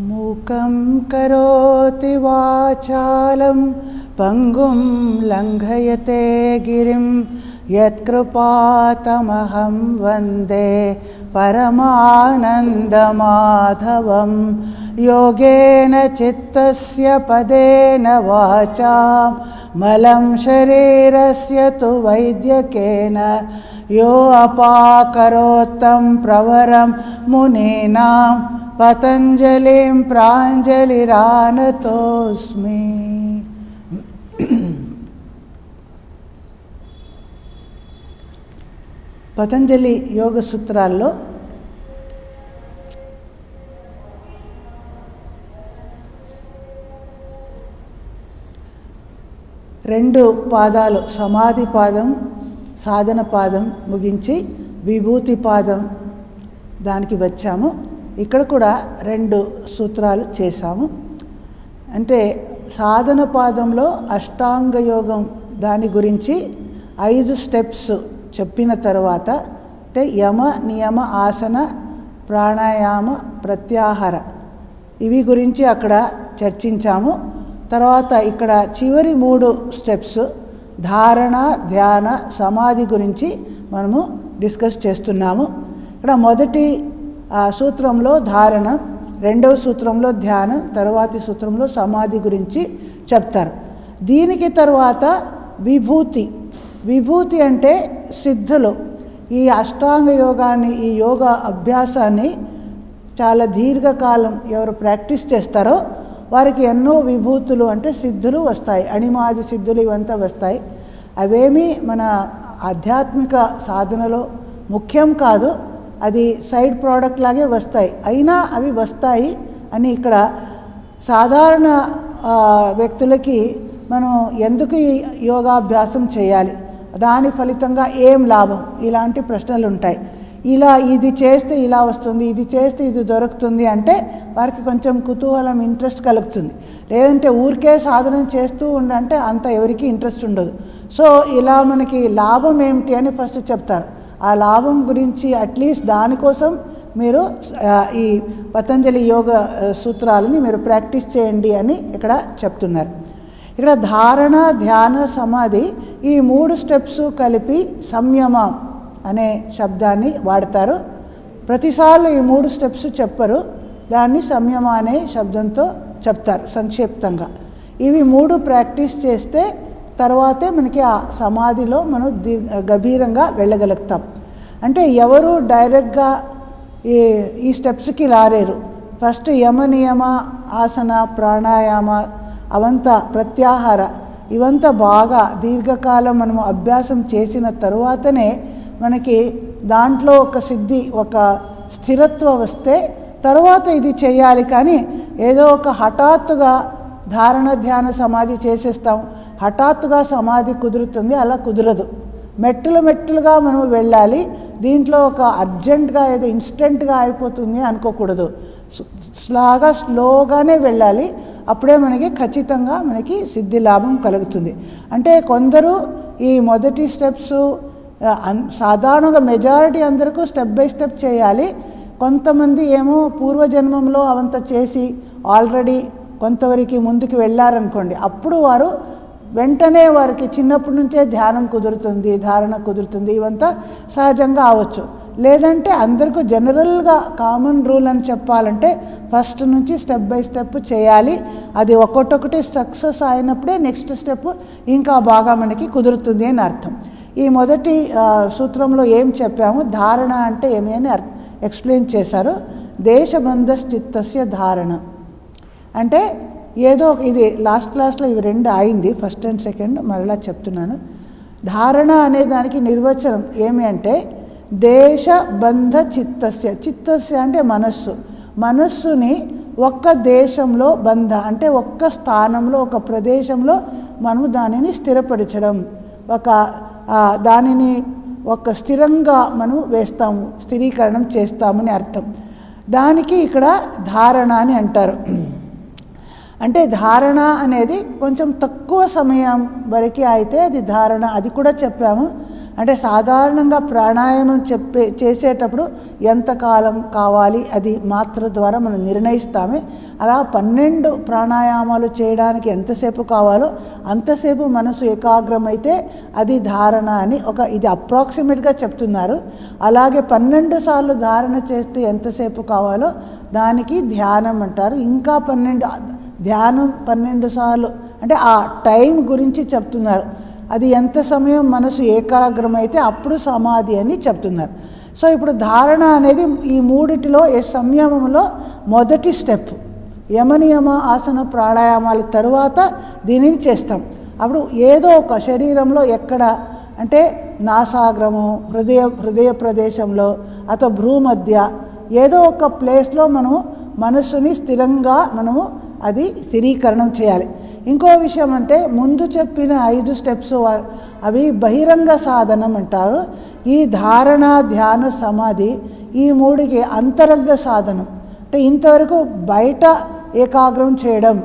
మూకం కరోతి వాచాలం పంగుం లంఘయతే గిరిం యత్కృపాతమహం వందే పరమానందమాధవం. యోగేన చిత్తస్య పదేన వాచా మలం శరీరస్య తు వైద్యకేన యో అపాకరోత్తం ప్రవరం మునీనాం పతంజలిం ప్రాంజలిరానతోస్మి. పతంజలి యోగ సూత్రాల్లో రెండు పాదాలు, సమాధి పాదం, సాధన పాదం ముగించి విభూతి పాదం దానికి వచ్చాము. ఇక్కడ కూడా రెండు సూత్రాలు చేశాము. అంటే సాధన పాదంలో అష్టాంగ యోగం దాని గురించి 5 స్టెప్స్ చెప్పిన తర్వాత, అంటే యమ నియమ ఆసన ప్రాణాయామ ప్రత్యాహార ఇవి గురించి అక్కడ చర్చించాము. తర్వాత ఇక్కడ చివరి 3 స్టెప్స్ ధారణ, ధ్యాన, సమాధి గురించి మనము డిస్కస్ చేస్తున్నాము. ఇక్కడ మొదటి సూత్రంలో ధారణ, రెండవ సూత్రంలో ధ్యానం, తర్వాతి సూత్రంలో సమాధి గురించి చెప్తారు. దీనికి తర్వాత విభూతి. విభూతి అంటే సిద్ధులు. ఈ అష్టాంగ యోగాన్ని, ఈ యోగా అభ్యాసాన్ని చాలా దీర్ఘకాలం ఎవరు ప్రాక్టీస్ చేస్తారో వారికి ఎన్నో విభూతులు అంటే సిద్ధులు వస్తాయి. అణిమాది సిద్ధులు ఇవంతా వస్తాయి. అవేమీ మన ఆధ్యాత్మిక సాధనలో ముఖ్యం కాదు, అది సైడ్ ప్రోడక్ట్ లాగే వస్తాయి. అయినా అవి వస్తాయి అని ఇక్కడ సాధారణ వ్యక్తులకి మనం ఎందుకు ఈ యోగాభ్యాసం చేయాలి, దాని ఫలితంగా ఏం లాభం, ఇలాంటి ప్రశ్నలు ఉంటాయి. ఇది చేస్తే ఇలా వస్తుంది, ఇది చేస్తే ఇది దొరుకుతుంది అంటే వారికి కొంచెం కుతూహలం, ఇంట్రెస్ట్ కలుగుతుంది. లేదంటే ఊరికే సాధన చేస్తూ ఉండంటే అంత ఎవరికి ఇంట్రెస్ట్ ఉండదు. సో ఇలా మనకి లాభం ఏమిటి అని ఫస్ట్ చెప్తారు. ఆ లాభం గురించి అట్లీస్ట్ దానికోసం మీరు ఈ పతంజలి యోగ సూత్రాలని మీరు ప్రాక్టీస్ చేయండి అని ఇక్కడ చెప్తున్నారు. ఇక్కడ ధారణ, ధ్యాన, సమాధి ఈ 3 స్టెప్స్ కలిపి సంయమ అనే శబ్దాన్ని వాడతారు. ప్రతిసార్లు ఈ 3 స్టెప్స్ చెప్పరు, దాన్ని సంయమ అనే శబ్దంతో చెప్తారు సంక్షిప్తంగా. ఇవి 3 ప్రాక్టీస్ చేస్తే తర్వాతే మనకి ఆ సమాధిలో మనం గభీరంగా వెళ్ళగలుగుతాం. అంటే ఎవరు డైరెక్ట్గా ఈ స్టెప్స్కి రాలేరు. ఫస్ట్ యమ నియమ ఆసన ప్రాణాయామ అవంతా ప్రత్యాహార ఇవంతా బాగా దీర్ఘకాలం మనము అభ్యాసం చేసిన తరువాతనే మనకి దాంట్లో ఒక సిద్ధి, ఒక స్థిరత్వం వస్తే తర్వాత ఇది చేయాలి. కానీ ఏదో ఒక హఠాత్తుగా ధారణ, ధ్యాన, సమాధి చేసేస్తాం, హఠాత్తుగా సమాధి కుదురుతుంది, అలా కుదరదు. మెట్టులుగా మనం వెళ్ళాలి. దీంట్లో ఒక అర్జెంటుగా ఏదో ఇన్స్టెంట్గా అయిపోతుంది అనుకోకూడదు. స్లోగానే వెళ్ళాలి. అప్పుడే మనకి ఖచ్చితంగా మనకి సిద్ధి లాభం కలుగుతుంది. అంటే కొందరు ఈ మొదటి స్టెప్స్ సాధారణంగా మెజారిటీ అందరికీ స్టెప్ బై స్టెప్ చేయాలి. కొంతమంది ఏమో పూర్వజన్మంలో అవంతా చేసి ఆల్రెడీ కొంతవరకు ముందుకు వెళ్ళారనుకోండి, అప్పుడు వారు వెంటనే వారికి చిన్నప్పటి నుంచే ధ్యానం కుదురుతుంది, ధారణ కుదురుతుంది, ఇవంతా సహజంగా అవ్వచ్చు. లేదంటే అందరికీ జనరల్గా కామన్ రూల్ అని చెప్పాలంటే ఫస్ట్ నుంచి స్టెప్ బై స్టెప్ చేయాలి. అది ఒక్కొక్కటి సక్సెస్ అయినప్పుడే నెక్స్ట్ స్టెప్ ఇంకా బాగా మనకి కుదురుతుంది అని అర్థం. ఈ మొదటి సూత్రంలో ఏం చెప్పాము, ధారణ అంటే ఏమి అని ఎక్స్ప్లెయిన్ చేశారు. దేశబంధశ్చిత్తస్య ధారణ అంటే ఏదో ఇది లాస్ట్ క్లాస్లో ఇవి 2 అయింది, ఫస్ట్ అండ్ సెకండ్, మరలా చెప్తున్నాను. ధారణ అనే దానికి నిర్వచనం ఏమి అంటే దేశబంధ చిత్తస్య. చిత్తస్య అంటే మనస్సు. మనస్సుని ఒక్క దేశంలో బంధ అంటే ఒక్క స్థానంలో, ఒక ప్రదేశంలో మనము దానిని స్థిరపరచడం, దానిని ఒక స్థిరంగా మనం వేస్తాము, స్థిరీకరణం చేస్తామని అర్థం. దానికి ఇక్కడ ధారణ అని అంటారు. అంటే ధారణ అనేది కొంచెం తక్కువ సమయం వరకు అయితే అది ధారణ, అది కూడా చెప్పాము. అంటే సాధారణంగా ప్రాణాయామం చేసేటప్పుడు ఎంతకాలం కావాలి అది మాత్ర ద్వారా మనం నిర్ణయిస్తామే. అలా 12 ప్రాణాయామాలు చేయడానికి ఎంతసేపు కావాలో అంతసేపు మనసు ఏకాగ్రమైతే అది ధారణ అని ఇది అప్రాక్సిమేట్గా చెప్తున్నారు. అలాగే 12 సార్లు ధారణ చేస్తే ఎంతసేపు కావాలో దానికి ధ్యానం అంటారు. ఇంకా 12 సార్లు అంటే ఆ టైం గురించి చెప్తున్నారు. అది ఎంత సమయం మనసు ఏకాగ్రమైతే అప్పుడు సమాధి అని చెప్తున్నారు. సో ఇప్పుడు ధారణ అనేది ఈ మూడిటిలో సంయమంలో మొదటి స్టెప్. యమనియమ ఆసన ప్రాణాయామాల తరువాత దీనిని చేస్తాం. అప్పుడు ఏదో ఒక శరీరంలో ఎక్కడ అంటే నాసాగ్రము, హృదయ ప్రదేశంలో అథవా భ్రూమధ్య ఏదో ఒక ప్లేస్లో మనము మనస్సుని స్థిరంగా మనము అది స్థిరీకరణం చేయాలి. ఇంకో విషయం అంటే ముందు చెప్పిన 5 స్టెప్స్ అవి బహిరంగ సాధనం అంటారు. ఈ ధారణ, ధ్యాన, సమాధి ఈ మూడికి అంతరంగ సాధనం. అంటే ఇంతవరకు బయట ఏకాగ్రం చేయడం,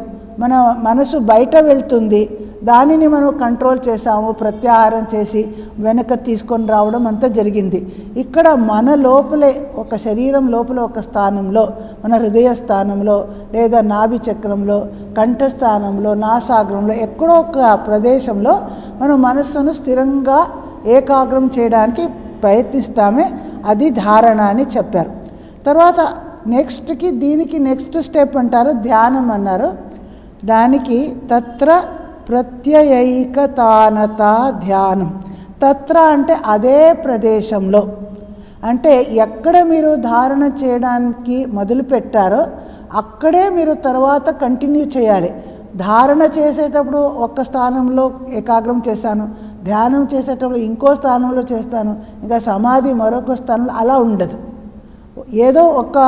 మన మనసు బయట వెళ్తుంది, దానిని మనం కంట్రోల్ చేసాము, ప్రత్యాహారం చేసి వెనక తీసుకొని రావడం అంతా జరిగింది. ఇక్కడ మన లోపలే ఒక శరీరం లోపల ఒక స్థానంలో, మన హృదయ స్థానంలో లేదా నాభి చక్రంలో, కంఠస్థానంలో, నాసాగ్రంలో ఎక్కడో ఒక ప్రదేశంలో మనం మనస్సును స్థిరంగా ఏకాగ్రం చేయడానికి ప్రయత్నిస్తామే. అది ధారణ అని చెప్పారు. తర్వాత దీనికి నెక్స్ట్ స్టెప్ అంటారు ధ్యానం అన్నారు. దానికి తత్ర ప్రత్యయైకతానత ధ్యానం. తత్ర అంటే అదే ప్రదేశంలో, అంటే ఎక్కడ మీరు ధారణ చేయడానికి మొదలు పెట్టారో అక్కడే మీరు తర్వాత కంటిన్యూ చేయాలి. ధారణ చేసేటప్పుడు ఒక స్థానంలో ఏకాగ్రం చేశాను, ధ్యానం చేసేటప్పుడు ఇంకో స్థానంలో చేస్తాను, ఇంకా సమాధి మరొక స్థానంలో అలా ఉండదు. ఏదో ఒక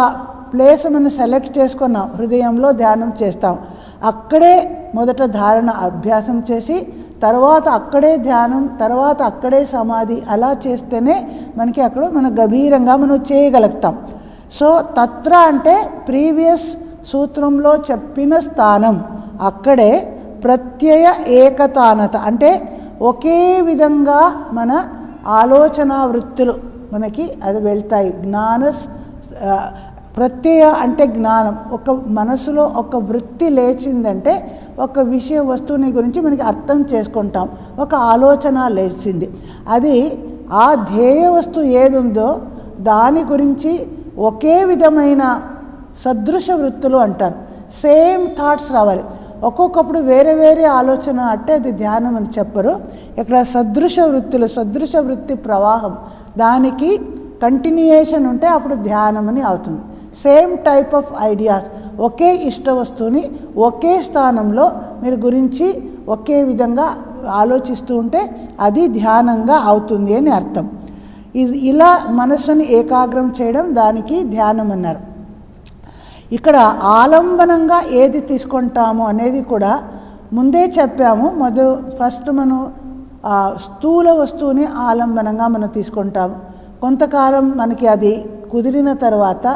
ప్లేస్ మనం సెలెక్ట్ చేసుకున్నాం, హృదయంలో ధ్యానం చేస్తాం, అక్కడే మొదట ధారణ అభ్యాసం చేసి తర్వాత అక్కడే ధ్యానం, తర్వాత అక్కడే సమాధి, అలా చేస్తేనే మనకి అక్కడ గభీరంగా మనం చేయగలుగుతాం. సో తత్ర అంటే ప్రీవియస్ సూత్రంలో చెప్పిన స్థానం, అక్కడే ప్రత్యయ ఏకతానత అంటే ఒకే విధంగా మన ఆలోచన వృత్తులు మనకి అది వెళ్తాయి. ప్రత్యయ అంటే జ్ఞానం. ఒక మనసులో ఒక వృత్తి లేచిందంటే ఒక విషయ వస్తువుని గురించి మనకి అర్థం చేసుకుంటాం, ఒక ఆలోచన లేచింది, అది ఆ ధ్యేయ వస్తువు ఏది ఉందో దాని గురించి ఒకే విధమైన సదృశ వృత్తులు అంటారు. సేమ్ థాట్స్ రావాలి. ఒక్కొక్కప్పుడు వేరే వేరే ఆలోచన అంటే అది ధ్యానం అని చెప్పరు. ఇక్కడ సదృశ వృత్తి ప్రవాహం, దానికి కంటిన్యూయేషన్ ఉంటే అప్పుడు ధ్యానం అని అవుతుంది. సేమ్ టైప్ ఆఫ్ ఐడియాస్, ఒకే ఇష్ట వస్తువుని ఒకే స్థానంలో మీరు గురించి ఒకే విధంగా ఆలోచిస్తూ ఉంటే అది ధ్యానంగా అవుతుంది అని అర్థం. ఇలా మనసుని ఏకాగ్రం చేయడం దానికి ధ్యానం అన్నారు. ఇక్కడ ఆలంబనంగా ఏది తీసుకుంటాము అనేది కూడా ముందే చెప్పాము. ఫస్ట్ మనం స్థూల వస్తువుని ఆలంబనంగా మనం తీసుకుంటాము. కొంతకాలం మనకి అది కుదిరిన తర్వాత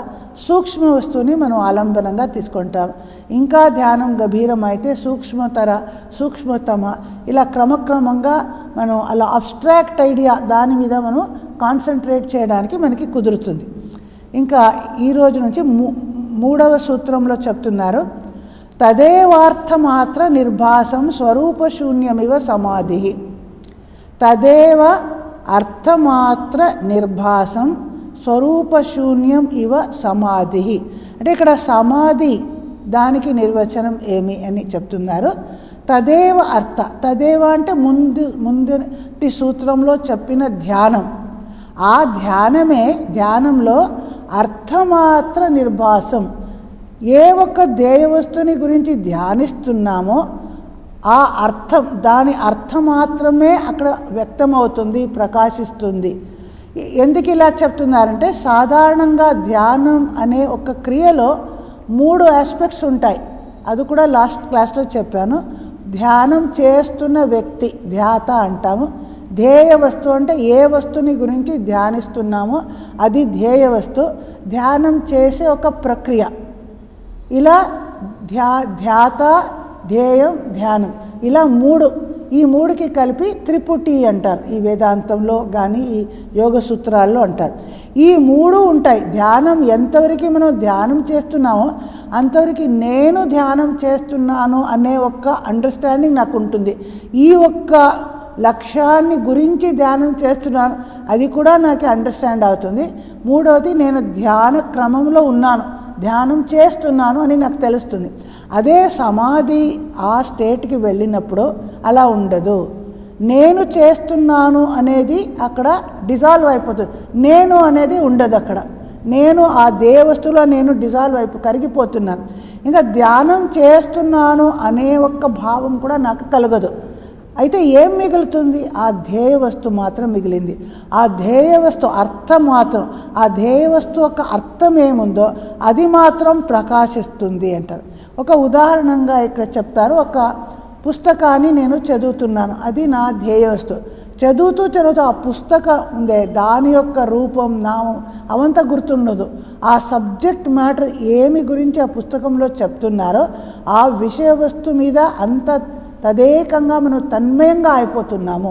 సూక్ష్మ వస్తువుని మనం ఆలంబనంగా తీసుకుంటాం. ఇంకా ధ్యానం గభీరమైతే సూక్ష్మతమ ఇలా క్రమక్రమంగా మనం అలా అబ్స్ట్రాక్ట్ ఐడియా దాని మీద మనం కాన్సన్ట్రేట్ చేయడానికి మనకి కుదురుతుంది. ఇంకా ఈరోజు నుంచి 3వ సూత్రంలో చెప్తున్నారు, తదేవార్థమాత్ర నిర్భాసం స్వరూపశూన్యమివ సమాధి. తదేవ అర్థమాత్ర నిర్భాసం స్వరూపశూన్యం ఇవ సమాధి. అంటే ఇక్కడ సమాధి దానికి నిర్వచనం ఏమి అని చెప్తున్నారు. తదేవ అర్థ, తదేవ అంటే ముందుటి సూత్రంలో చెప్పిన ధ్యానం, ఆ ధ్యానంలో అర్థమాత్ర నిర్భాసం, ఏ ఒక్క ధ్యేయ వస్తువుని గురించి ధ్యానిస్తున్నామో ఆ అర్థం, దాని అర్థం మాత్రమే అక్కడ వ్యక్తమవుతుంది, ప్రకాశిస్తుంది. ఎందుకు ఇలా చెప్తున్నారంటే సాధారణంగా ధ్యానం అనే ఒక క్రియలో 3 ఆస్పెక్ట్స్ ఉంటాయి. అది కూడా లాస్ట్ క్లాస్లో చెప్పాను. ధ్యానం చేస్తున్న వ్యక్తి ధ్యాత అంటాము. ధ్యేయ వస్తువు అంటే ఏ వస్తువుని గురించి ధ్యానిస్తున్నామో అది ధ్యేయ వస్తువు. ధ్యానం చేసే ఒక ప్రక్రియ. ఇలా ధ్యాత, ధ్యేయం, ధ్యానం ఇలా 3. ఈ మూడుకి కలిపి త్రిపుటి అంటారు. ఈ వేదాంతంలో కానీ ఈ యోగ సూత్రాల్లో అంటారు. ఈ మూడు ఉంటాయి. ధ్యానం ఎంతవరకు మనం ధ్యానం చేస్తున్నామో అంతవరకు నేను ధ్యానం చేస్తున్నాను అనే ఒక్క అండర్స్టాండింగ్ నాకు ఉంటుంది. ఈ ఒక్క లక్ష్యాన్ని గురించి ధ్యానం చేస్తున్నాను, అది కూడా నాకు అండర్స్టాండ్ అవుతుంది. మూడవది, నేను ధ్యాన క్రమంలో ఉన్నాను, ధ్యానం చేస్తున్నాను అని నాకు తెలుస్తుంది. అదే సమాధి ఆ స్టేట్కి వెళ్ళినప్పుడు అలా ఉండదు. నేను చేస్తున్నాను అనేది అక్కడ డిజాల్వ్ అయిపోతుంది. నేను అనేది ఉండదు అక్కడ. నేను ఆ దేవస్తులో నేను డిజాల్వ్ కరిగిపోతున్నాను. ఇంకా ధ్యానం చేస్తున్నాను అనే ఒక్క భావం కూడా నాకు కలగదు. అయితే ఏం మిగులుతుంది? ఆ ధ్యేయ వస్తు మాత్రం మిగిలింది. ఆ ధ్యేయ వస్తు అర్థం మాత్రం, ఆ ధ్యేయ వస్తు యొక్క అర్థం ఏముందో అది మాత్రం ప్రకాశిస్తుంది అంటారు. ఒక ఉదాహరణంగా ఇక్కడ చెప్తారు. ఒక పుస్తకాన్ని నేను చదువుతున్నాను, అది నా ధ్యేయ వస్తు. చదువుతూ ఆ పుస్తకం ఉందే దాని యొక్క రూపం, నామం అవంతా గుర్తుండదు. ఆ సబ్జెక్ట్ మ్యాటర్ ఏమి గురించి ఆ పుస్తకంలో చెప్తున్నారో ఆ విషయ వస్తు మీద అంత తదేకంగా మనం తన్మయంగా అయిపోతున్నాము.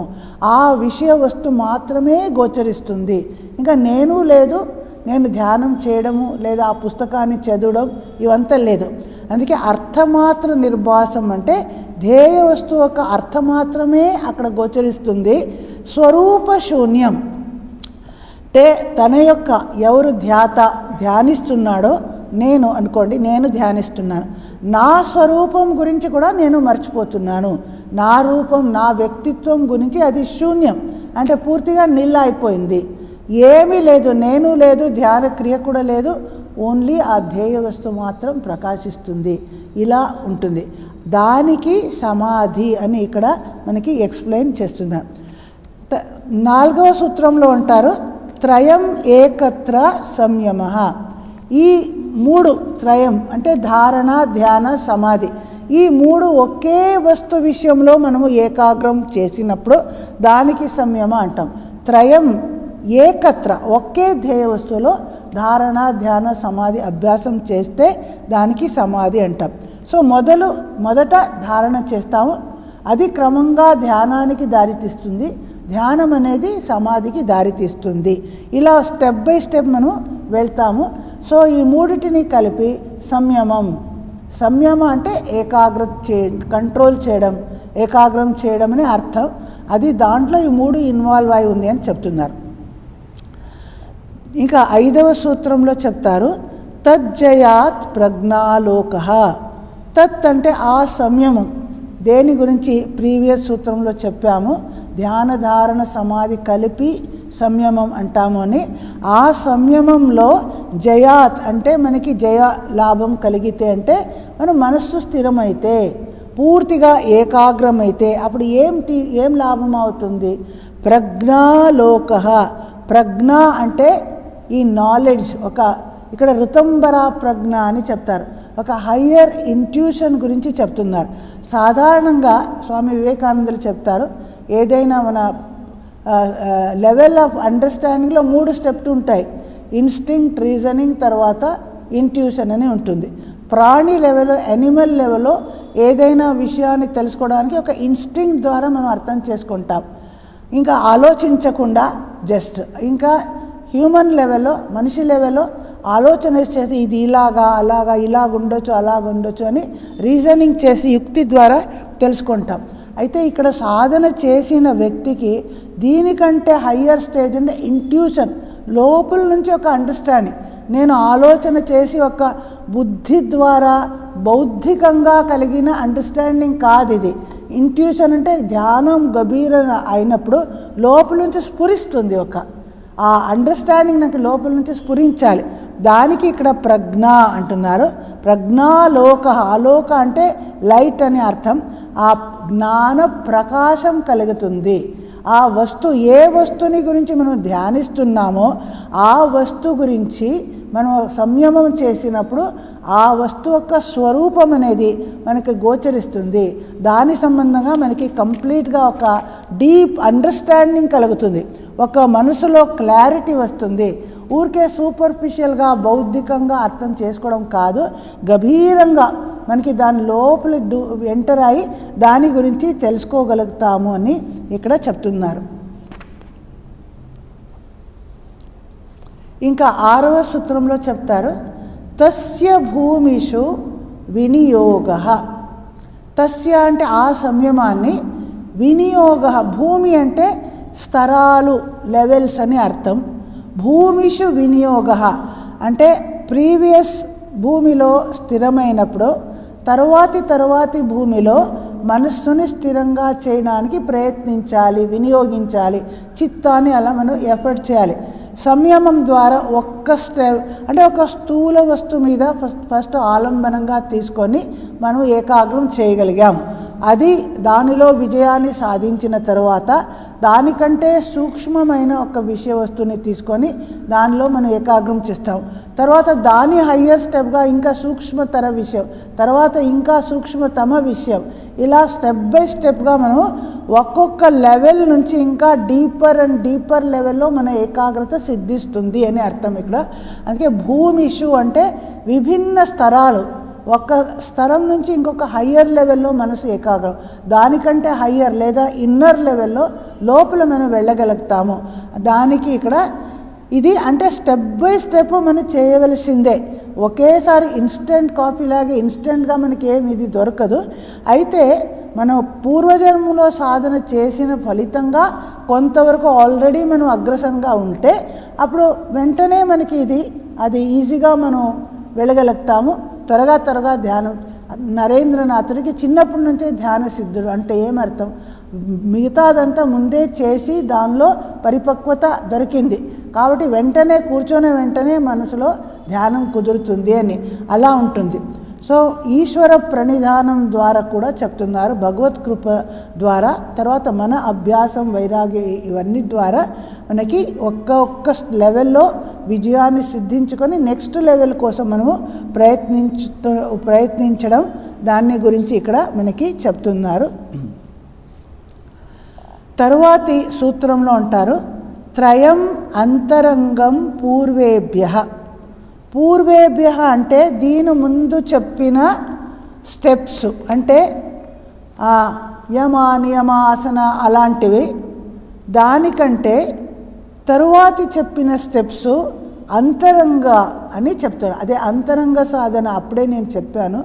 ఆ విషయ వస్తు మాత్రమే గోచరిస్తుంది. ఇంకా నేను లేదు, నేను ధ్యానం చేయడము లేదా ఆ పుస్తకాన్ని చదవడం ఇవంతా లేదు. అందుకే అర్థమాత్ర నిర్భాసం అంటే ధ్యేయ వస్తువు యొక్క అర్థం మాత్రమే అక్కడ గోచరిస్తుంది. స్వరూప శూన్యం అంటే తన యొక్క ఎవరు ధ్యానిస్తున్నాడో, నేను అనుకోండి, నేను ధ్యానిస్తున్నాను, నా స్వరూపం గురించి కూడా నేను మర్చిపోతున్నాను. నా రూపం, నా వ్యక్తిత్వం గురించి అది శూన్యం అంటే పూర్తిగా నిల్ అయిపోయింది. ఏమీ లేదు, నేను లేదు, ధ్యాన క్రియ కూడా లేదు, ఓన్లీ ఆ ధ్యేయ వస్తువు మాత్రం ప్రకాశిస్తుంది. ఇలా ఉంటుంది. దానికి సమాధి అని ఇక్కడ మనకి ఎక్స్ప్లెయిన్ చేస్తున్నారు. 4వ సూత్రంలో అంటారు త్రయం ఏకత్ర సంయమ. ఈ మూడు త్రయం అంటే ధారణ, ధ్యాన, సమాధి, ఈ మూడు ఒకే వస్తు విషయంలో మనము ఏకాగ్రం చేసినప్పుడు దానికి సంయమ అంటాం. త్రయం ఏకత్ర ఒకే ధ్యేయ వస్తువులో ధారణ, ధ్యాన, సమాధి అభ్యాసం చేస్తే దానికి సమాధి అంటాం. సో మొదట ధారణ చేస్తాము, అది క్రమంగా ధ్యానానికి దారితీస్తుంది. ధ్యానం అనేది సమాధికి దారితీస్తుంది. ఇలా స్టెప్ బై స్టెప్ మనం వెళ్తాము. సో ఈ మూడిటిని కలిపి సంయమం. సంయమం అంటే కంట్రోల్ చేయడం, ఏకాగ్రం చేయడం అనే అర్థం. అది దాంట్లో ఈ మూడు ఇన్వాల్వ్ అయి ఉంది అని చెప్తున్నారు. ఇంకా 5వ సూత్రంలో చెప్తారు తజ్జయాత్ ప్రజ్ఞాలోక. తత్ అంటే ఆ సంయమం. దేని గురించి ప్రీవియస్ సూత్రంలో చెప్పాము, ధ్యాన, ధారణ, సమాధి కలిపి సంయమం అంటాము అని. ఆ సంయమంలో జయాత్ అంటే మనకి జయ లాభం కలిగితే అంటే మన మనస్సు స్థిరమైతే, పూర్తిగా ఏకాగ్రమైతే అప్పుడు ఏం లాభం అవుతుంది? ప్రజ్ఞాలోక. ప్రజ్ఞ అంటే ఈ నాలెడ్జ్, ఇక్కడ ఋతంబర ప్రజ్ఞ అని చెప్తారు. ఒక హయ్యర్ ఇంట్యూషన్ గురించి చెప్తున్నారు. సాధారణంగా స్వామి వివేకానందులు చెప్తారు, ఏదైనా మన లెవెల్ ఆఫ్ అండర్స్టాండింగ్లో 3 స్టెప్స్ ఉంటాయి. ఇన్స్టింక్ట్, రీజనింగ్, తర్వాత ఇంట్యూషన్ అని ఉంటుంది. ప్రాణి లెవెల్లో, యానిమల్ లెవెల్లో ఏదైనా విషయాన్ని తెలుసుకోవడానికి ఒక ఇన్స్టింక్ట్ ద్వారా మనం అర్థం చేసుకుంటాం, ఇంకా ఆలోచించకుండా జస్ట్. ఇంకా హ్యూమన్ లెవెల్లో, మనిషి లెవెల్లో ఆలోచన చేసి ఇది ఇలాగా, అలాగా, ఇలాగుండొచ్చు, అలాగుండొచ్చు అని రీజనింగ్ చేసి యుక్తి ద్వారా తెలుసుకుంటాం. అయితే ఇక్కడ సాధన చేసిన వ్యక్తికి దీనికంటే హయ్యర్ స్టేజ్ అంటే ఇంట్యూషన్, లోపల నుంచి ఒక అండర్స్టాండింగ్. నేను ఆలోచన చేసి ఒక బుద్ధి ద్వారా బౌద్ధికంగా కలిగిన అండర్స్టాండింగ్ కాదు ఇది. ఇంట్యూషన్ అంటే ధ్యానం గభీర అయినప్పుడు లోపల నుంచి స్ఫురిస్తుంది. ఆ అండర్స్టాండింగ్ నాకు లోపల నుంచి స్ఫురించాలి. దానికి ఇక్కడ ప్రజ్ఞ అంటున్నారు. ప్రజ్ఞాలోక. ఆలోక అంటే లైట్ అని అర్థం. ఆ జ్ఞాన ప్రకాశం కలుగుతుంది. ఆ ఏ వస్తువుని గురించి మనం ధ్యానిస్తున్నామో ఆ వస్తువు గురించి మనం సంయమం చేసినప్పుడు ఆ వస్తువు యొక్క స్వరూపం అనేది మనకి గోచరిస్తుంది. దాని సంబంధంగా మనకి కంప్లీట్గా ఒక డీప్ అండర్స్టాండింగ్ కలుగుతుంది. ఒక మనసులో క్లారిటీ వస్తుంది. ఊరికే సూపర్ఫిషియల్గా బౌద్ధికంగా అర్థం చేసుకోవడం కాదు, గభీరంగా మనకి దాని లోపల ఎంటర్ అయి దాని గురించి తెలుసుకోగలుగుతాము అని ఇక్కడ చెప్తున్నారు. ఇంకా 6వ సూత్రంలో చెప్తారు, తస్య భూమిషు వినియోగ. తస్య అంటే ఆ సంయమాన్ని, వినియోగ భూమి అంటే స్తరాలు, లెవెల్స్ అని అర్థం. భూమిషు వినియోగ అంటే ప్రీవియస్ భూమిలో స్థిరమైనప్పుడు తరువాతి భూమిలో మనస్సుని స్థిరంగా చేయడానికి ప్రయత్నించాలి, వినియోగించాలి. చిత్తాన్ని అలా మనం ఎఫర్ట్ చేయాలి. సంయమం ద్వారా ఒక్క స్టెప్ అంటే ఒక స్థూల వస్తువు మీద ఫస్ట్ ఆలంబనంగా తీసుకొని మనం ఏకాగ్రం చేయగలిగాం. అది దానిలో విజయాన్ని సాధించిన తర్వాత దానికంటే సూక్ష్మమైన ఒక విషయ వస్తువుని తీసుకొని దానిలో మనం ఏకాగ్రం చేస్తాం. తర్వాత దాని హయ్యర్ స్టెప్గా ఇంకా సూక్ష్మతర విషయం, తర్వాత ఇంకా సూక్ష్మతమ విషయం, ఇలా స్టెప్ బై స్టెప్గా మనం ఒక్కొక్క లెవెల్ నుంచి ఇంకా డీపర్ అండ్ డీపర్ లెవెల్లో మన ఏకాగ్రత సిద్ధిస్తుంది అని అర్థం ఇక్కడ. అందుకే భూమిషు అంటే విభిన్న స్తరాలు, ఒక స్తరం నుంచి ఇంకొక హయ్యర్ లెవెల్లో మనసు ఏకాగ్రం, దానికంటే హయ్యర్ లేదా ఇన్నర్ లెవెల్లో లోపల మనం వెళ్ళగలుగుతాము. దానికి ఇక్కడ ఇది అంటే స్టెప్ బై స్టెప్ మనం చేయవలసిందే. ఒకేసారి ఇన్స్టెంట్ కాఫీ లాగా ఇన్స్టెంట్గా మనకి ఏమి ఇది దొరకదు. అయితే మనం పూర్వజన్మలో సాధన చేసిన ఫలితంగా కొంతవరకు ఆల్రెడీ మనం అగ్రసంగా ఉంటే అప్పుడు వెంటనే మనకి అది ఈజీగా మనం వెళ్ళగలుగుతాము. త్వరగా ధ్యానం. నరేంద్రనాథుడికి చిన్నప్పటి నుంచే ధ్యాన సిద్ధుడు అంటే ఏమర్థం, మిగతాదంతా ముందే చేసి దానిలో పరిపక్వత దొరికింది కాబట్టి వెంటనే కూర్చొని వెంటనే మనసులో ధ్యానం కుదురుతుంది అని అలా ఉంటుంది. సో ఈశ్వర ప్రణిధానం ద్వారా కూడా చెప్తున్నారు, భగవత్ కృప ద్వారా, తర్వాత మన అభ్యాసం, వైరాగ్యం ఇవన్నీ ద్వారా మనకి ఒక్క లెవెల్లో విజయాన్ని సిద్ధించుకొని నెక్స్ట్ లెవెల్ కోసం మనము ప్రయత్నించడం దాన్ని గురించి ఇక్కడ మనకి చెప్తున్నారు. తరువాతి సూత్రంలో అంటారు, త్రయం అంతరంగం పూర్వేభ్యః. పూర్వేభ్యః అంటే దీని ముందు చెప్పిన స్టెప్స్ అంటే యమ నియమ ఆసన అలాంటివి, దానికంటే తరువాతి చెప్పిన స్టెప్స్ అంతరంగ అని చెప్తారు. అదే అంతరంగ సాధన. అప్పుడే నేను చెప్పాను,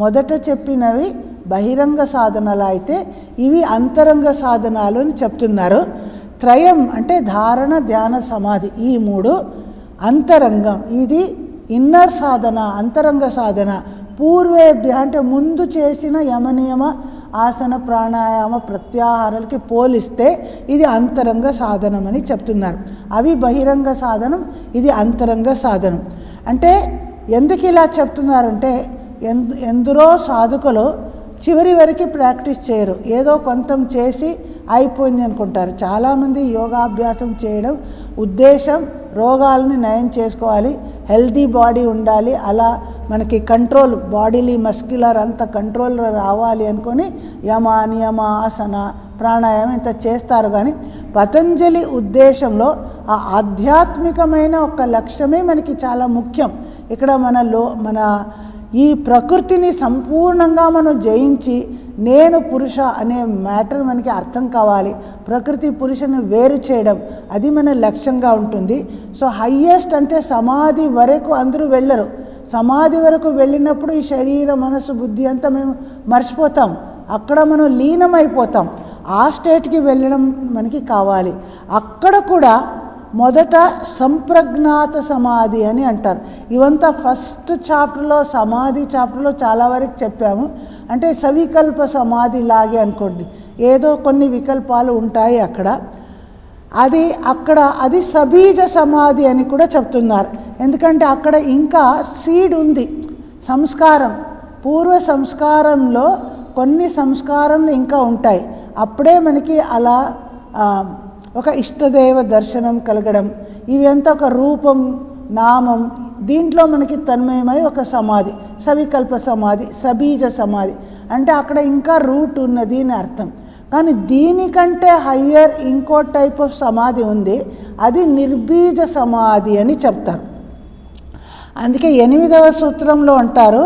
మొదట చెప్పినవి బహిరంగ సాధనలు అయితే ఇవి అంతరంగ సాధనాలు అని చెప్తున్నారు. త్రయం అంటే ధారణ, ధ్యాన, సమాధి, ఈ మూడు అంతరంగం. ఇది ఇన్నర్ సాధన, అంతరంగ సాధన. పూర్వేభ్య అంటే ముందు చేసిన యమనియమ ఆసన ప్రాణాయామ ప్రత్యాహారాలకి పోలిస్తే ఇది అంతరంగ సాధనం అని చెప్తున్నారు. అవి బహిరంగ సాధనం, ఇది అంతరంగ సాధనం. అంటే ఎందుకు ఇలా చెప్తున్నారంటే ఎందరో సాధకులు చివరి వరకు ప్రాక్టీస్ చేయరు, ఏదో కొంత చేసి అయిపోయింది అనుకుంటారు. చాలామంది యోగాభ్యాసం చేయడం ఉద్దేశం రోగాలని నయం చేసుకోవాలి, హెల్తీ బాడీ ఉండాలి, అలా మనకి కంట్రోల్ బాడీలీ మస్క్యులర్ అంత కంట్రోల్ రావాలి అనుకొని యమ నియమ ఆసన ప్రాణాయామం ఇంత చేస్తారు. కానీ పతంజలి ఉద్దేశంలో ఆ ఆధ్యాత్మికమైన ఒక లక్ష్యమే మనకి చాలా ముఖ్యం. ఇక్కడ మన ఈ ప్రకృతిని సంపూర్ణంగా మనం జయించి నేను పురుష అనే మ్యాటర్ మనకి అర్థం కావాలి. ప్రకృతి పురుషను వేరు చేయడం అది మన లక్ష్యంగా ఉంటుంది. సో హయ్యెస్ట్ అంటే సమాధి వరకు అందరూ వెళ్ళరు. సమాధి వరకు వెళ్ళినప్పుడు ఈ శరీర మనసు బుద్ధి అంతా మేము మర్చిపోతాం, అక్కడ మనం లీనమైపోతాం. ఆ స్టేట్కి వెళ్ళడం మనకి కావాలి. అక్కడ కూడా మొదట సంప్రజ్ఞాత సమాధి అని అంటారు. ఇవంతా ఫస్ట్ చాప్టర్లో సమాధి చాప్టర్లో చాలా వరకు చెప్పాము. అంటే సవికల్ప సమాధి లాగే అనుకోండి, ఏదో కొన్ని వికల్పాలు ఉంటాయి అక్కడ. అది సబీజ సమాధి అని కూడా చెప్తున్నారు. ఎందుకంటే అక్కడ ఇంకా సీడ్ ఉంది, సంస్కారం, పూర్వ సంస్కారంలో కొన్ని సంస్కారాలు ఇంకా ఉంటాయి. అప్పుడే మనకి అలా ఒక ఇష్టదేవ దర్శనం కలగడం, ఇవి అంతా ఒక రూపం నామం, దీంట్లో మనకి తన్మయమై ఒక సమాధి, సవికల్ప సమాధి, సబీజ సమాధి. అంటే అక్కడ ఇంకా రూట్ ఉన్నది అని అర్థం. కానీ దీనికంటే హయ్యర్ ఇంకో టైప్ ఆఫ్ సమాధి ఉంది, అది నిర్బీజ సమాధి అని చెప్తారు. అందుకే 8వ సూత్రంలో అంటారు,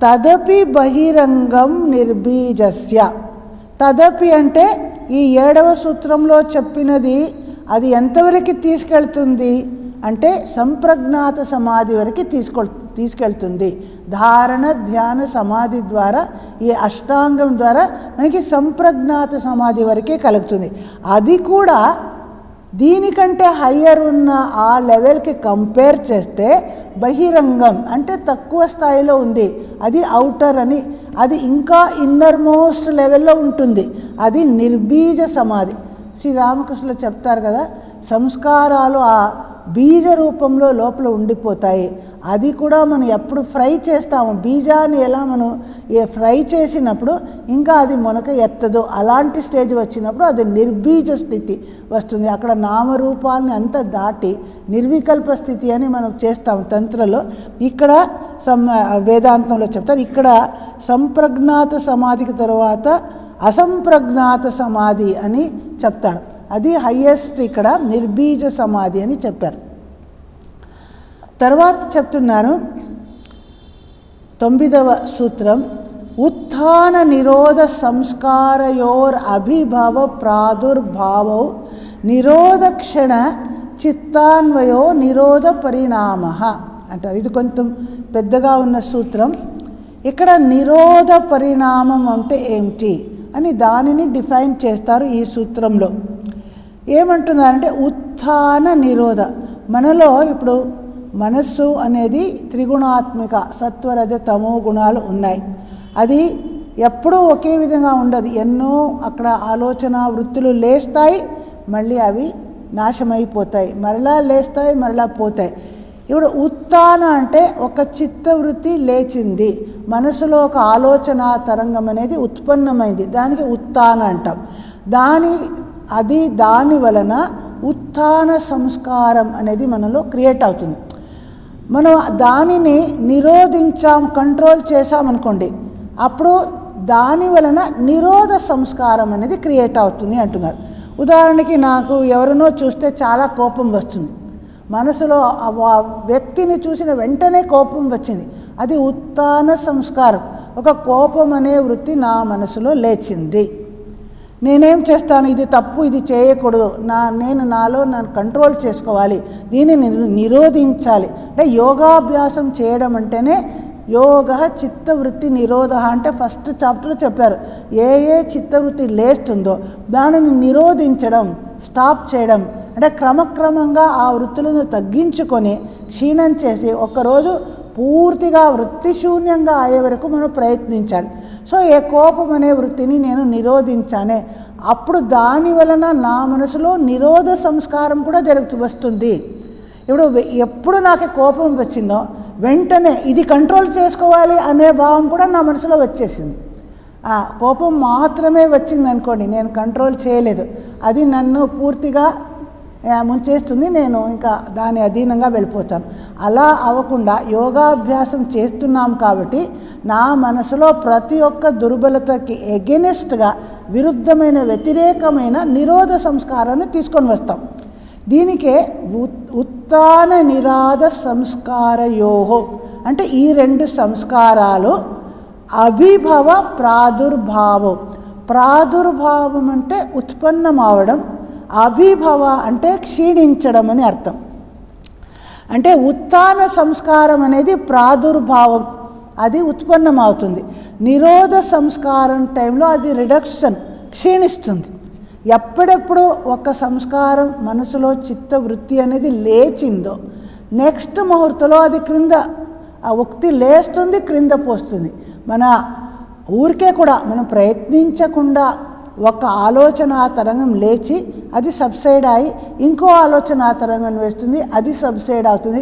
తదపి బహిరంగం నిర్బీజస్య. తదపి అంటే ఈ 7వ సూత్రంలో చెప్పినది అది ఎంతవరకు తీసుకెళ్తుంది అంటే సంప్రజ్ఞాత సమాధి వరకు తీసుకెళ్తుంది. ధారణ ధ్యాన సమాధి ద్వారా ఈ అష్టాంగం ద్వారా మనకి సంప్రజ్ఞాత సమాధి వరకే కలుగుతుంది. అది కూడా దీనికంటే హయ్యర్ ఉన్న ఆ లెవెల్కి కంపేర్ చేస్తే బహిరంగం అంటే తక్కువ స్థాయిలో ఉంది, అది ఔటర్ అని, అది ఇంకా ఇన్నర్ మోస్ట్ లెవెల్లో ఉంటుంది, అది నిర్బీజ సమాధి. శ్రీరామకృష్ణులు చెప్తారు కదా, సంస్కారాలు ఆ బీజ రూపంలో లోపల ఉండిపోతాయి. అది కూడా మనం ఎప్పుడు ఫ్రై చేస్తాము, బీజాన్ని ఎలా మనం ఫ్రై చేసినప్పుడు ఇంకా అది మొనక ఎత్తదు, అలాంటి స్టేజ్ వచ్చినప్పుడు అది నిర్బీజ స్థితి వస్తుంది. అక్కడ నామరూపాలని అంతా దాటి నిర్వికల్ప స్థితి అని మనం చేస్తాం తంత్రలో. ఇక్కడ వేదాంతంలో చెప్తారు, ఇక్కడ సంప్రజ్ఞాత సమాధికి తర్వాత అసంప్రజ్ఞాత సమాధి అని చెప్తారు. అది హయ్యెస్ట్ ఇక్కడ నిర్బీజ సమాధి అని చెప్పారు. తర్వాత చెప్తున్నారు 9వ సూత్రం, ఉత్థాన నిరోధ సంస్కారయోర్ అభిభవ ప్రాదుర్భావో నిరోధ క్షణ చిత్తాన్వయో నిరోధ పరిణామ అంటారు. ఇది కొంచెం పెద్దగా ఉన్న సూత్రం. ఇక్కడ నిరోధ పరిణామం అంటే ఏమిటి అని దానిని డిఫైన్ చేస్తారు ఈ సూత్రంలో. ఏమంటున్నారంటే ఉత్థాన నిరోధ, మనలో ఇప్పుడు మనస్సు అనేది త్రిగుణాత్మిక, సత్వరజ తమో గుణాలు ఉన్నాయి. అది ఎప్పుడూ ఒకే విధంగా ఉండదు, ఎన్నో అక్కడ ఆలోచన వృత్తులు లేస్తాయి, మళ్ళీ అవి నాశమైపోతాయి, మరలా లేస్తాయి, మరలా పోతాయి. ఇప్పుడు ఉత్థాన అంటే ఒక చిత్తవృత్తి లేచింది, మనసులో ఒక ఆలోచన తరంగం అనేది ఉత్పన్నమైంది, దానికి ఉత్థాన అంటాం. దాని వలన ఉత్థాన సంస్కారం అనేది మనలో క్రియేట్ అవుతుంది. మనం దానిని నిరోధించాం, కంట్రోల్ చేసామనుకోండి, అప్పుడు దాని వలన నిరోధ సంస్కారం అనేది క్రియేట్ అవుతుంది అంటున్నారు. ఉదాహరణకి నాకు ఎవరినో చూస్తే చాలా కోపం వస్తుంది, మనసులో ఆ వ్యక్తిని చూసిన వెంటనే కోపం వచ్చింది, అది ఉత్థాన సంస్కారం. ఒక కోపం అనే వృత్తి నా మనసులో లేచింది. నేనేం చేస్తాను, ఇది తప్పు, ఇది చేయకూడదు, నేను నాలో నన్ను కంట్రోల్ చేసుకోవాలి, దీనిని నిరోధించాలి. అంటే యోగాభ్యాసం చేయడం అంటేనే యోగ చిత్తవృత్తి నిరోధ అంటే ఫస్ట్ చాప్టర్లో చెప్పారు. ఏ చిత్తవృత్తి లేస్తుందో దానిని నిరోధించడం, స్టాప్ చేయడం, అంటే క్రమక్రమంగా ఆ వృత్తులను తగ్గించుకొని క్షీణం చేసి ఒకరోజు పూర్తిగా వృత్తి శూన్యంగా అయ్యే వరకు మనం ప్రయత్నించాలి. సో ఏ కోపం అనే వృత్తిని నేను నిరోధించానే, అప్పుడు దాని వలన నా మనసులో నిరోధ సంస్కారం కూడా వస్తుంది. ఇప్పుడు ఎప్పుడు నాకు కోపం వచ్చిందో వెంటనే ఇది కంట్రోల్ చేసుకోవాలి అనే భావం కూడా నా మనసులో వచ్చేసింది. కోపం మాత్రమే వచ్చింది అనుకోండి, నేను కంట్రోల్ చేయలేదు, అది నన్ను పూర్తిగా ముంచేస్తుంది, నేను ఇంకా దాని అధీనంగా వెళ్ళిపోతాను. అలా అవ్వకుండా యోగాభ్యాసం చేస్తున్నాం కాబట్టి నా మనసులో ప్రతి ఒక్క దుర్బలతకి ఎగెనిస్ట్గా విరుద్ధమైన వ్యతిరేకమైన నిరోధ సంస్కారాన్ని తీసుకొని వస్తాం. దీనికే ఉత్థాన నిరాధ సంస్కారయోహో అంటే ఈ 2 సంస్కారాలు అభిభవ ప్రాదుర్భావం. ప్రాదుర్భావం అంటే ఉత్పన్నం అవడం, అభిభవ అంటే క్షీణించడం అని అర్థం. అంటే ఉత్థాన సంస్కారం అనేది ప్రాదుర్భావం, అది ఉత్పన్నం అవుతుంది. నిరోధ సంస్కారం టైంలో అది రిడక్షన్, క్షీణిస్తుంది. ఎప్పుడెప్పుడు ఒక సంస్కారం మనసులో చిత్తవృత్తి అనేది లేచిందో నెక్స్ట్ ముహూర్తంలో అది క్రింద, ఆ ఉక్తి లేస్తుంది, క్రింద పోస్తుంది. మన ఊరికే కూడా మనం ప్రయత్నించకుండా ఒక ఆలోచన తరంగం లేచి అది సబ్సైడ్ అయ్యి ఇంకో ఆలోచన తరంగం వేస్తుంది, అది సబ్సైడ్ అవుతుంది.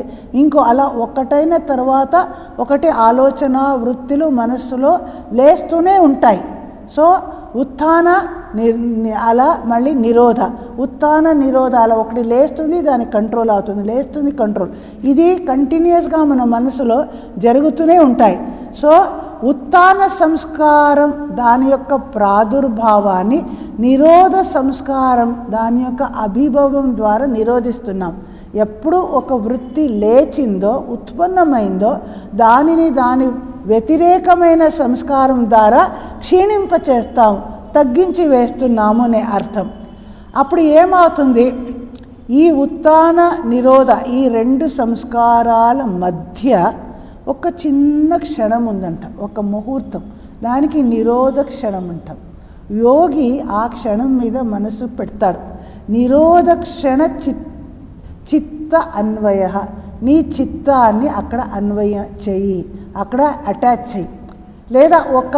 అలా ఒకటైన తర్వాత ఒకటి ఆలోచన వృత్తులు మనస్సులో లేస్తూనే ఉంటాయి. సో ఉత్థాన అలా మళ్ళీ నిరోధ, ఉత్థాన నిరోధ, అలా ఒకటి లేస్తుంది, దానికి కంట్రోల్ అవుతుంది, లేస్తుంది, కంట్రోల్, ఇది కంటిన్యూస్గా మన మనసులో జరుగుతూనే ఉంటాయి. సో ఉత్థాన సంస్కారం దాని యొక్క ప్రాదుర్భావాన్ని, నిరోధ సంస్కారం దాని యొక్క అభిభవం ద్వారా నిరోధిస్తున్నాం. ఎప్పుడు ఒక వృత్తి లేచిందో ఉత్పన్నమైందో దానిని దాని వ్యతిరేకమైన సంస్కారం ద్వారా క్షీణింపచేస్తాం, తగ్గించి వేస్తున్నాము అనే అర్థం. అప్పుడు ఏమవుతుంది, ఈ ఉత్థాన నిరోధ ఈ రెండు సంస్కారాల మధ్య ఒక చిన్న క్షణం ఉందంట, ఒక ముహూర్తం, దానికి నిరోధ క్షణం అంటాం. యోగి ఆ క్షణం మీద మనసు పెడతాడు. నిరోధ క్షణ చిత్త అన్వయ, నీ చిత్తాన్ని అక్కడ అన్వయ చెయ్యి, అక్కడ అటాచ్ చెయ్యి. లేదా ఒక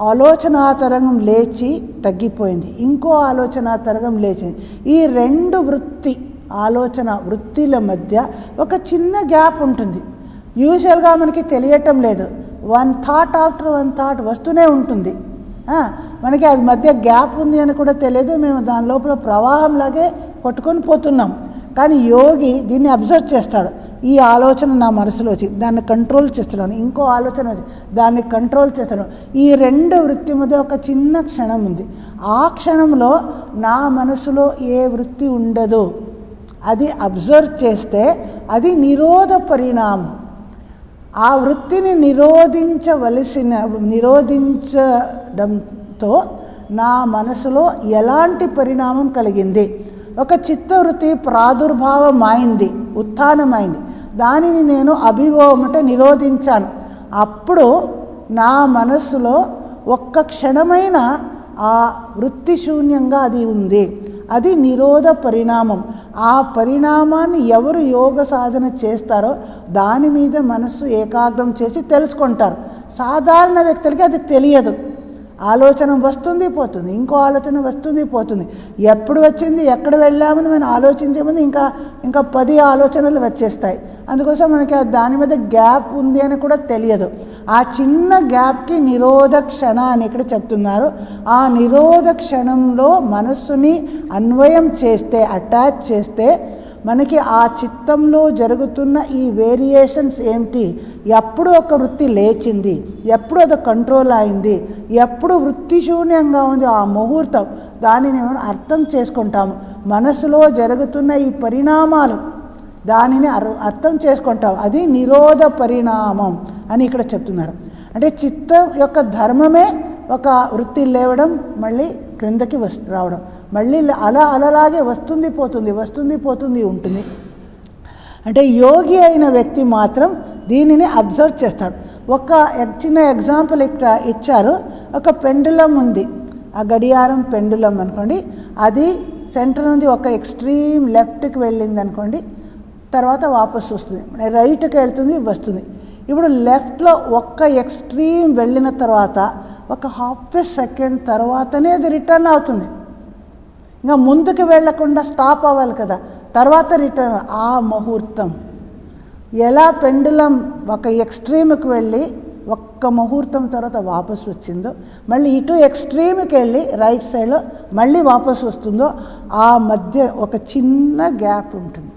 ఆలోచనా తరంగం లేచి తగ్గిపోయింది, ఇంకో ఆలోచన తరంగం లేచింది. ఈ రెండు ఆలోచన వృత్తిల మధ్య ఒక చిన్న గ్యాప్ ఉంటుంది. యూజువల్గా మనకి తెలియటం లేదు, one thought after one thought వస్తూనే ఉంటుంది. మనకి అది మధ్య గ్యాప్ ఉంది అని కూడా తెలియదు, మేము దాని లోపల ప్రవాహంలాగే కొట్టుకొని పోతున్నాం. కానీ యోగి దీన్ని అబ్జర్వ్ చేస్తాడు. ఈ ఆలోచన నా మనసులో వచ్చి దాన్ని కంట్రోల్ చేస్తున్నాను, ఇంకో ఆలోచన వచ్చి దాన్ని కంట్రోల్ చేస్తున్నాను. ఈ రెండు వృత్తి మధ్య ఒక చిన్న క్షణం ఉంది. ఆ క్షణంలో నా మనసులో ఏ వృత్తి ఉండదు, అది అబ్జర్వ్ చేస్తే అది నిరోధ పరిణామం. ఆ వృత్తిని నిరోధించడంతో నా మనసులో ఎలాంటి పరిణామం కలిగింది? ఒక చిత్తవృత్తి ప్రాదుర్భావమైంది, ఉత్థానమైంది, దానిని నేను అభిభవమట నిరోధించాను. అప్పుడు నా మనసులో ఒక్క క్షణమైన ఆ వృత్తి శూన్యంగా అది ఉంది. అది నిరోధ పరిణామం. ఆ పరిణామాన్ని ఎవరు యోగ సాధన చేస్తారో దాని మీద మనస్సు ఏకాగ్రం చేసి తెలుసుకుంటారు. సాధారణ వ్యక్తులకి అది తెలియదు. ఆలోచన వస్తుంది పోతుంది, ఇంకో ఆలోచన వస్తుంది పోతుంది. ఎప్పుడు వచ్చింది, ఎక్కడ వెళ్ళామని మనం ఆలోచించే ముందు ఇంకా 10 ఆలోచనలు వచ్చేస్తాయి. అందుకోసం మనకి దాని మీద గ్యాప్ ఉంది అని కూడా తెలియదు. ఆ చిన్న గ్యాప్కి నిరోధ క్షణ అని ఇక్కడ చెప్తున్నారు. ఆ నిరోధ క్షణంలో మనస్సుని అన్వయం చేస్తే, అటాచ్ చేస్తే మనకి ఆ చిత్తంలో జరుగుతున్న ఈ వేరియేషన్స్ ఏమిటి, ఎప్పుడు ఒక వృత్తి లేచింది, ఎప్పుడు అది కంట్రోల్ అయింది, ఎప్పుడు వృత్తి శూన్యంగా ఉంది, ఆ ముహూర్తం దానిని మనం అర్థం చేసుకుంటాము. మనసులో జరుగుతున్న ఈ పరిణామాలు దానిని అర్థం చేసుకుంటాం. అది నిరోధ పరిణామం అని ఇక్కడ చెప్తున్నారు. అంటే చిత్తం యొక్క ధర్మమే ఒక వృత్తి లేవడం, మళ్ళీ క్రిందకి రావడం, మళ్ళీ అలాగే వస్తుంది పోతుంది ఉంటుంది. అంటే యోగి అయిన వ్యక్తి మాత్రం దీనిని అబ్జర్వ్ చేస్తాడు. ఒక చిన్న ఎగ్జాంపుల్ ఇక్కడ ఇచ్చారు. ఒక పెండులం ఉంది, ఆ గడియారం పెండులం అనుకోండి. అది సెంటర్ నుంచి ఒక ఎక్స్ట్రీమ్ లెఫ్ట్కి వెళ్ళింది అనుకోండి, తర్వాత వాపసు వస్తుంది, రైట్కి వెళ్తుంది, వస్తుంది. ఇప్పుడు లెఫ్ట్లో ఒక్క ఎక్స్ట్రీమ్ వెళ్ళిన తర్వాత ఒక ½ సెకండ్ తర్వాతనే అది రిటర్న్ అవుతుంది. ఇంకా ముందుకు వెళ్ళకుండా స్టాప్ అవ్వాలి కదా, తర్వాత రిటర్న్. ఆ ముహూర్తం ఎలా పెండులం ఒక ఎక్స్ట్రీమ్కి వెళ్ళి ఒక్క ముహూర్తం తర్వాత వాపసు వచ్చిందో, మళ్ళీ ఇటు ఎక్స్ట్రీమ్కి వెళ్ళి రైట్ సైడ్లో మళ్ళీ వాపసు వస్తుందో, ఆ మధ్య ఒక చిన్న గ్యాప్ ఉంటుంది.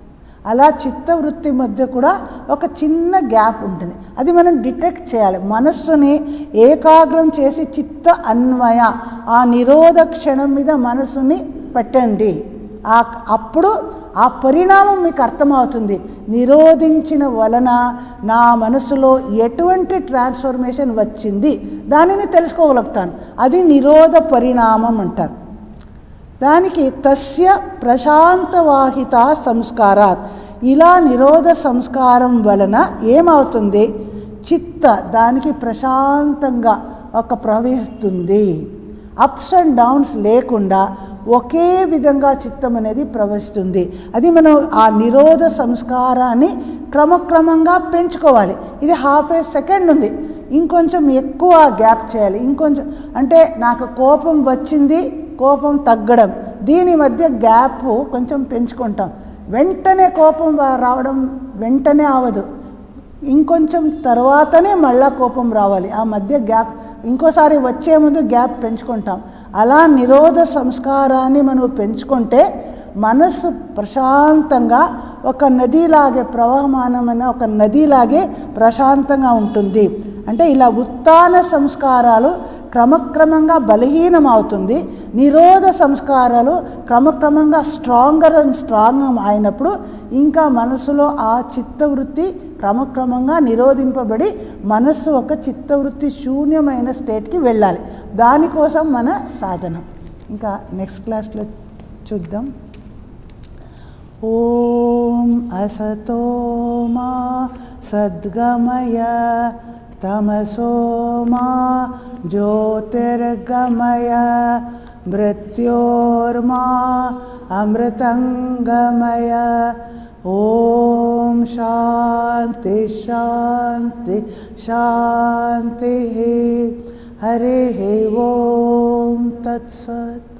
అలా చిత్తవృత్తి మధ్య కూడా ఒక చిన్న గ్యాప్ ఉంటుంది. అది మనం డిటెక్ట్ చేయాలి. మనస్సుని ఏకాగ్రం చేసి చిత్త అన్వయ, ఆ నిరోధ క్షణం మీద మనసుని పెట్టండి. అప్పుడు ఆ పరిణామం మీకు అర్థమవుతుంది. నిరోధించిన వలన నా మనసులో ఎటువంటి ట్రాన్స్ఫర్మేషన్ వచ్చింది దానిని తెలుసుకోగలుగుతాను. అది నిరోధ పరిణామం అంటారు. దానికి తస్య ప్రశాంతవాహిత సంస్కారాత్, ఇలా నిరోధ సంస్కారం వలన ఏమవుతుంది, చిత్త దానికి ప్రశాంతంగా ఒక ప్రవహిస్తుంది. అప్స్ అండ్ డౌన్స్ లేకుండా ఒకే విధంగా చిత్తం అనేది ప్రవహిస్తుంది. అది మనం ఆ నిరోధ సంస్కారాన్ని క్రమక్రమంగా పెంచుకోవాలి. ఇది ½ సెకండ్ ఉంది, ఇంకొంచెం ఎక్కువ గ్యాప్ చేయాలి. ఇంకొంచెం అంటే నాకు కోపం వచ్చింది, కోపం తగ్గడం, దీని మధ్య గ్యాప్ కొంచెం పెంచుకుంటాం. వెంటనే కోపం రావడం వెంటనే అవదు, ఇంకొంచెం తర్వాతనే మళ్ళా కోపం రావాలి. ఆ మధ్య గ్యాప్ ఇంకోసారి వచ్చే ముందు గ్యాప్ పెంచుకుంటాం. అలా నిరోధ సంస్కారాన్ని మనం పెంచుకుంటే మనస్సు ప్రశాంతంగా ఒక నదిలాగే, ప్రవహమానమైన ఒక నదిలాగే ప్రశాంతంగా ఉంటుంది. అంటే ఇలా ఉత్థాన సంస్కారాలు క్రమక్రమంగా బలహీనమవుతుంది, నిరోధ సంస్కారాలు క్రమక్రమంగా స్ట్రాంగ్ అయినప్పుడు ఇంకా మనసులో ఆ చిత్తవృత్తి క్రమక్రమంగా నిరోధింపబడి మనస్సు ఒక చిత్తవృత్తి శూన్యమైన స్టేట్కి వెళ్ళాలి. దానికోసం మన సాధనం. ఇంకా నెక్స్ట్ క్లాస్లో చూద్దాం. ఓం అసతో మా సద్గమయ తమసో మా జ్యోతిర్గమయ మృత్యోర్మా అమృతంగమయ. ఓం శాంతి శాంతి శాంతి. హరి ఓం తత్సత్.